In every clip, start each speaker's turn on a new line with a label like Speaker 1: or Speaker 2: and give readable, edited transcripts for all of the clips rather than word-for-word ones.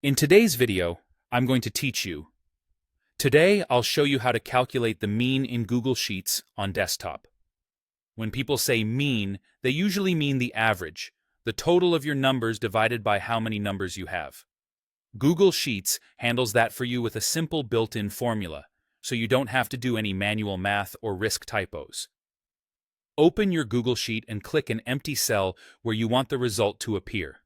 Speaker 1: In today's video, I'm going to teach you. Today, I'll show you how to calculate the mean in Google Sheets on desktop. When people say mean, they usually mean the average, the total of your numbers divided by how many numbers you have. Google Sheets handles that for you with a simple built-in formula, so you don't have to do any manual math or risk typos. Open your Google Sheet and click an empty cell where you want the result to appear.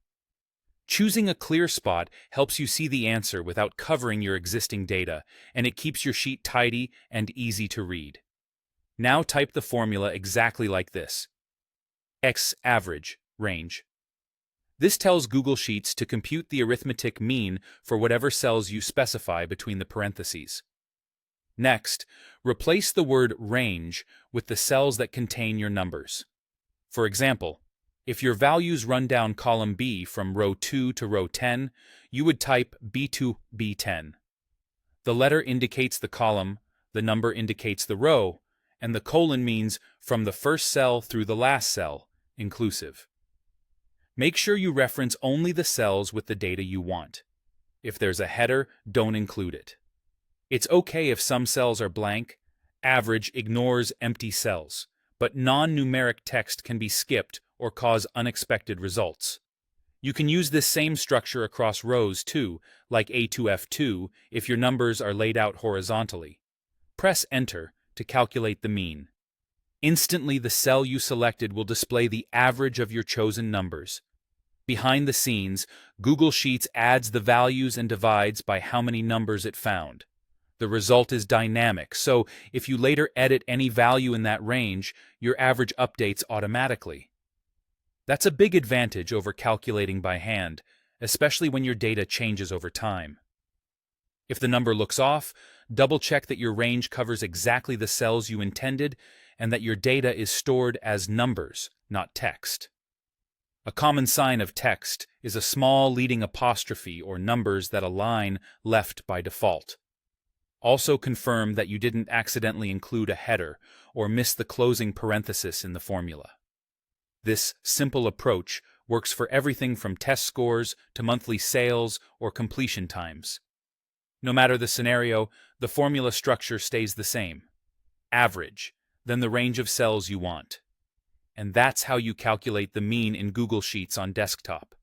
Speaker 1: Choosing a clear spot helps you see the answer without covering your existing data, and it keeps your sheet tidy and easy to read. Now type the formula exactly like this: X average range. This tells Google Sheets to compute the arithmetic mean for whatever cells you specify between the parentheses. Next, replace the word range with the cells that contain your numbers. For example, if your values run down column B from row 2 to row 10, you would type B2, B10. The letter indicates the column, the number indicates the row, and the colon means from the first cell through the last cell, inclusive. Make sure you reference only the cells with the data you want. If there's a header, don't include it. It's okay if some cells are blank. Average ignores empty cells, but non-numeric text can be skipped or cause unexpected results. You can use this same structure across rows too, like A2F2, if your numbers are laid out horizontally. Press Enter to calculate the mean. Instantly, the cell you selected will display the average of your chosen numbers. Behind the scenes, Google Sheets adds the values and divides by how many numbers it found. The result is dynamic, so if you later edit any value in that range, your average updates automatically. That's a big advantage over calculating by hand, especially when your data changes over time. If the number looks off, double-check that your range covers exactly the cells you intended and that your data is stored as numbers, not text. A common sign of text is a small leading apostrophe or numbers that align left by default. Also confirm that you didn't accidentally include a header or miss the closing parenthesis in the formula. This simple approach works for everything from test scores to monthly sales or completion times. No matter the scenario, the formula structure stays the same. Average, then the range of cells you want. And that's how you calculate the mean in Google Sheets on desktop.